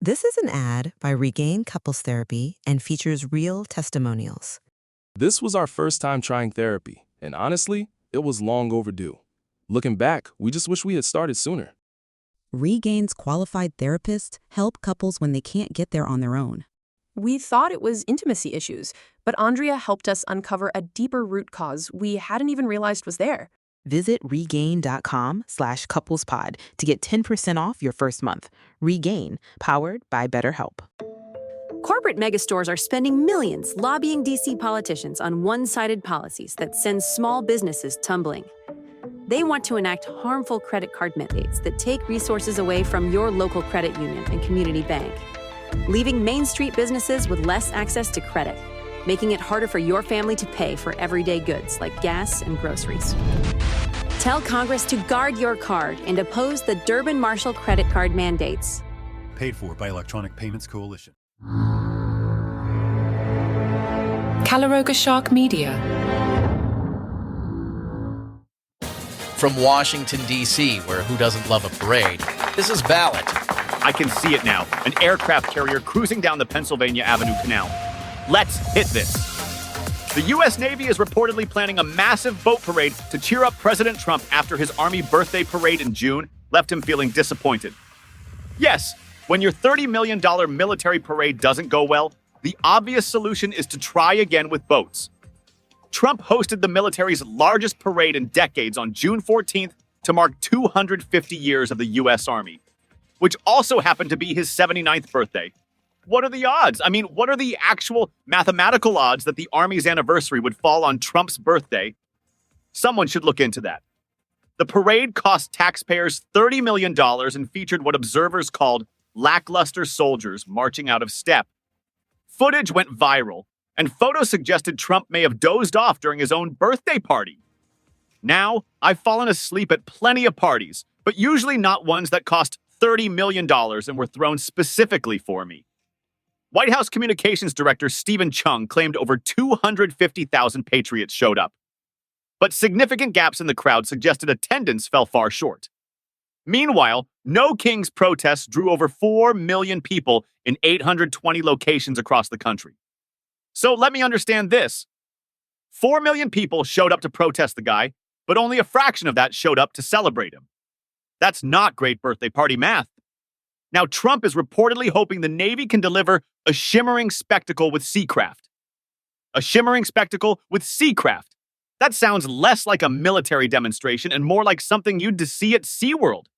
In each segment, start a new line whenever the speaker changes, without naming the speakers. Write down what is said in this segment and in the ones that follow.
This is an ad by Regain Couples Therapy and features real testimonials.
This was our first time trying therapy, and honestly, it was long overdue. Looking back, we just wish we had started sooner.
Regain's qualified therapists help couples when they can't get there on their own.
We thought it was intimacy issues, but Andrea helped us uncover a deeper root cause we hadn't even realized was there.
Visit regain.com/couplespod to get 10% off your first month. Regain, powered by BetterHelp.
Corporate megastores are spending millions lobbying D.C. politicians on one-sided policies that send small businesses tumbling. They want to enact harmful credit card mandates that take resources away from your local credit union and community bank, leaving Main Street businesses with less access to credit, making it harder for your family to pay for everyday goods like gas and groceries. Tell Congress to guard your card and oppose the Durbin-Marshall credit card mandates.
Paid for by Electronic Payments Coalition.
Calaroga Shark Media.
From Washington, D.C., where who doesn't love a parade, this is Ballot.
I can see it now, an aircraft carrier cruising down the Pennsylvania Avenue Canal. Let's hit this. The U.S. Navy is reportedly planning a massive boat parade to cheer up President Trump after his Army birthday parade in June left him feeling disappointed. Yes, when your $30 million military parade doesn't go well, the obvious solution is to try again with boats. Trump hosted the military's largest parade in decades on June 14th to mark 250 years of the U.S. Army, which also happened to be his 79th birthday. What are the odds? I mean, what are the actual mathematical odds that the Army's anniversary would fall on Trump's birthday? Someone should look into that. The parade cost taxpayers $30 million and featured what observers called lackluster soldiers marching out of step. Footage went viral, and photos suggested Trump may have dozed off during his own birthday party. Now, I've fallen asleep at plenty of parties, but usually not ones that cost $30 million and were thrown specifically for me. White House Communications Director Stephen Chung claimed over 250,000 patriots showed up. But significant gaps in the crowd suggested attendance fell far short. Meanwhile, No Kings protests drew over 4 million people in 820 locations across the country. So let me understand this. 4 million people showed up to protest the guy, but only a fraction of that showed up to celebrate him. That's not great birthday party math. Now, Trump is reportedly hoping the Navy can deliver a shimmering spectacle with seacraft. A shimmering spectacle with seacraft. That sounds less like a military demonstration and more like something you'd see at SeaWorld.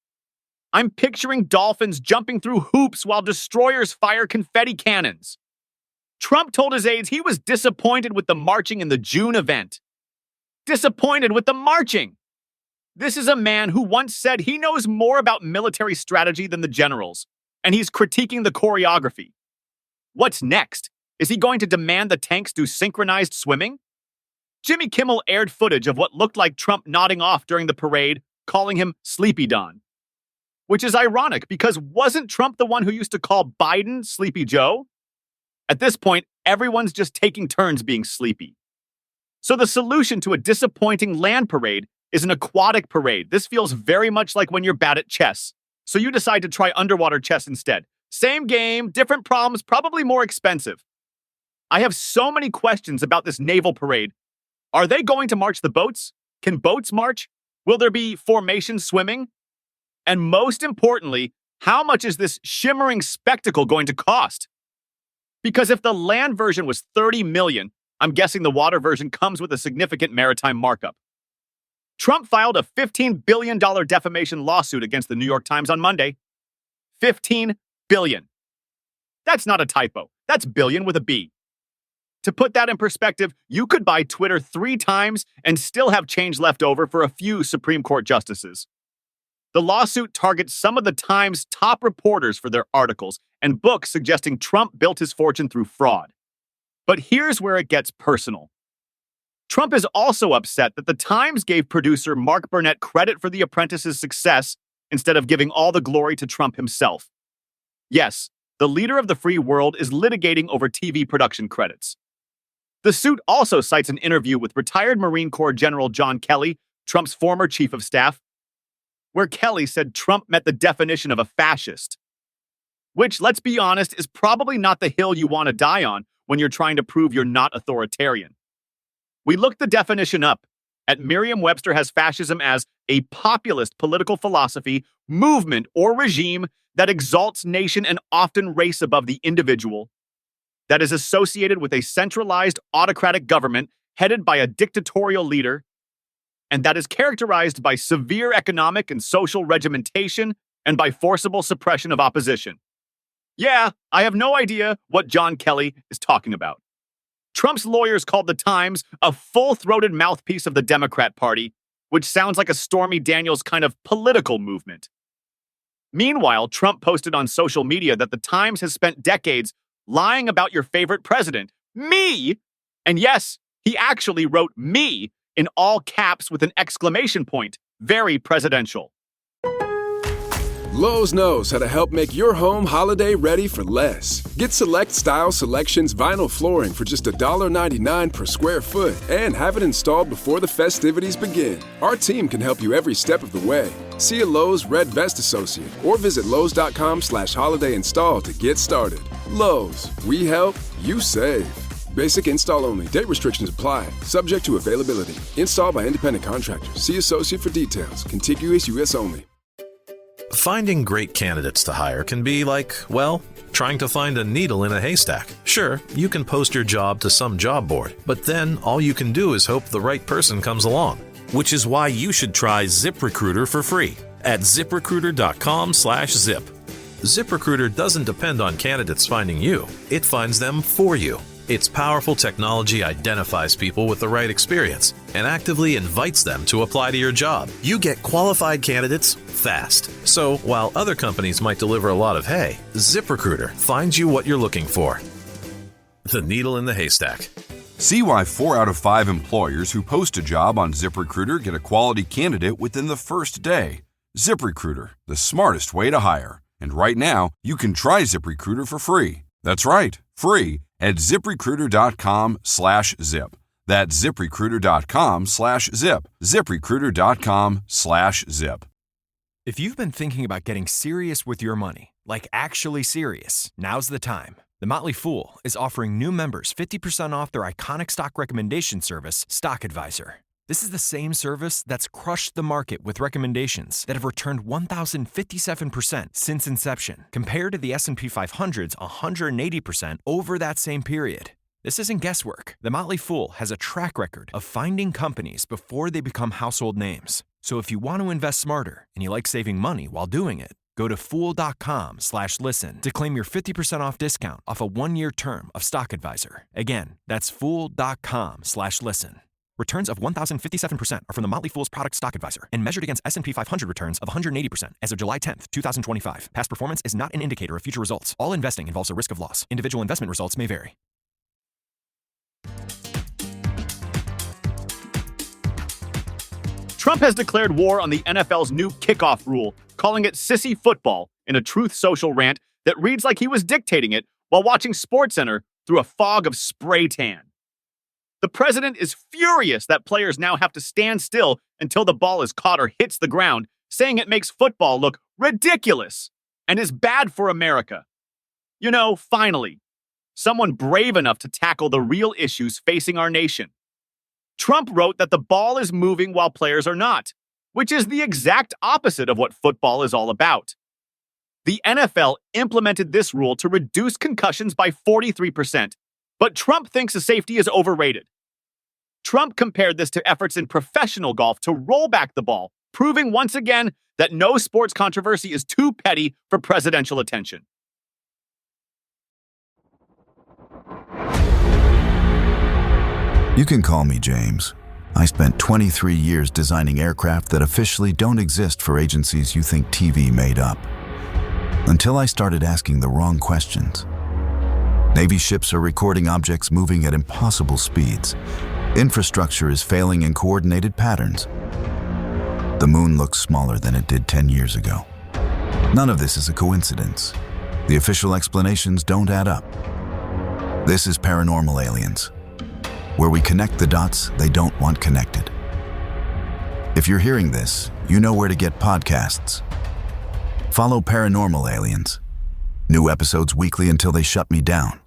I'm picturing dolphins jumping through hoops while destroyers fire confetti cannons. Trump told his aides he was disappointed with the marching in the June event. Disappointed with the marching. This is a man who once said he knows more about military strategy than the generals, and he's critiquing the choreography. What's next? Is he going to demand the tanks do synchronized swimming? Jimmy Kimmel aired footage of what looked like Trump nodding off during the parade, calling him Sleepy Don. Which is ironic because wasn't Trump the one who used to call Biden Sleepy Joe? At this point, everyone's just taking turns being sleepy. So the solution to a disappointing land parade is an aquatic parade. This feels very much like when you're bad at chess. So you decide to try underwater chess instead. Same game, different problems, probably more expensive. I have so many questions about this naval parade. Are they going to march the boats? Can boats march? Will there be formation swimming? And most importantly, how much is this shimmering spectacle going to cost? Because if the land version was $30 million, I'm guessing the water version comes with a significant maritime markup. Trump filed a $15 billion defamation lawsuit against the New York Times on Monday. $15 billion. That's not a typo. That's billion with a B. To put that in perspective, you could buy Twitter 3 times and still have change left over for a few Supreme Court justices. The lawsuit targets some of the Times' top reporters for their articles and books suggesting Trump built his fortune through fraud. But here's where it gets personal. Trump is also upset that the Times gave producer Mark Burnett credit for The Apprentice's success instead of giving all the glory to Trump himself. Yes, the leader of the free world is litigating over TV production credits. The suit also cites an interview with retired Marine Corps General John Kelly, Trump's former chief of staff, where Kelly said Trump met the definition of a fascist. which, let's be honest, is probably not the hill you want to die on when you're trying to prove you're not authoritarian. We looked the definition up. At Merriam-Webster has fascism as a populist political philosophy, movement, or regime that exalts nation and often race above the individual, that is associated with a centralized autocratic government headed by a dictatorial leader, and that is characterized by severe economic and social regimentation and by forcible suppression of opposition. Yeah, I have no idea what John Kelly is talking about. Trump's lawyers called the Times a full-throated mouthpiece of the Democrat Party, which sounds like a Stormy Daniels kind of political movement. Meanwhile, Trump posted on social media that the Times has spent decades lying about your favorite president, me! And yes, he actually wrote me in all caps with an exclamation point. Very presidential.
Lowe's knows how to help make your home holiday ready for less. Get Select Style Selections vinyl flooring for just $1.99 per square foot and have it installed before the festivities begin. Our team can help you every step of the way. See a Lowe's Red Vest associate or visit Lowes.com/holiday install to get started. Lowe's, we help, you save. Basic install only. Date restrictions apply. Subject to availability. Installed by independent contractors. See associate for details. Contiguous U.S. only.
Finding great candidates to hire can be like, well, trying to find a needle in a haystack. Sure, you can post your job to some job board, but then all you can do is hope the right person comes along. Which is why you should try ZipRecruiter for free at ziprecruiter.com/zip. ZipRecruiter doesn't depend on candidates finding you. It finds them for you. Its powerful technology identifies people with the right experience and actively invites them to apply to your job. You get qualified candidates fast. So while other companies might deliver a lot of hay, ZipRecruiter finds you what you're looking for. The needle in the haystack.
See why 4 out of 5 employers who post a job on ZipRecruiter get a quality candidate within the first day. ZipRecruiter, the smartest way to hire. And right now, you can try ZipRecruiter for free. That's right, free at ziprecruiter.com/zip. That's ziprecruiter.com/zip. ziprecruiter.com/zip.
If you've been thinking about getting serious with your money, like actually serious, now's the time. The Motley Fool is offering new members 50% off their iconic stock recommendation service, Stock Advisor. This is the same service that's crushed the market with recommendations that have returned 1,057% since inception, compared to the S&P 500's 180% over that same period. This isn't guesswork. The Motley Fool has a track record of finding companies before they become household names. So if you want to invest smarter and you like saving money while doing it, go to fool.com/listen to claim your 50% off discount off a 1-year term of Stock Advisor. Again, that's fool.com/listen. Returns of 1,057% are from the Motley Fool's product Stock Advisor and measured against S&P 500 returns of 180% as of July 10th, 2025. Past performance is not an indicator of future results. All investing involves a risk of loss. Individual investment results may vary.
Trump has declared war on the NFL's new kickoff rule, calling it sissy football in a Truth Social rant that reads like he was dictating it while watching SportsCenter through a fog of spray tan. The president is furious that players now have to stand still until the ball is caught or hits the ground, saying it makes football look ridiculous and is bad for America. You know, finally, someone brave enough to tackle the real issues facing our nation. Trump wrote that the ball is moving while players are not, which is the exact opposite of what football is all about. The NFL implemented this rule to reduce concussions by 43%, but Trump thinks the safety is overrated. Trump compared this to efforts in professional golf to roll back the ball, proving once again that no sports controversy is too petty for presidential attention.
You can call me James. I spent 23 years designing aircraft that officially don't exist for agencies you think TV made up. Until I started asking the wrong questions. Navy ships are recording objects moving at impossible speeds. Infrastructure is failing in coordinated patterns. The moon looks smaller than it did 10 years ago. None of this is a coincidence. The official explanations don't add up. This is Paranormal Aliens, where we connect the dots they don't want connected. If you're hearing this, you know where to get podcasts. Follow Paranormal Aliens. New episodes weekly until they shut me down.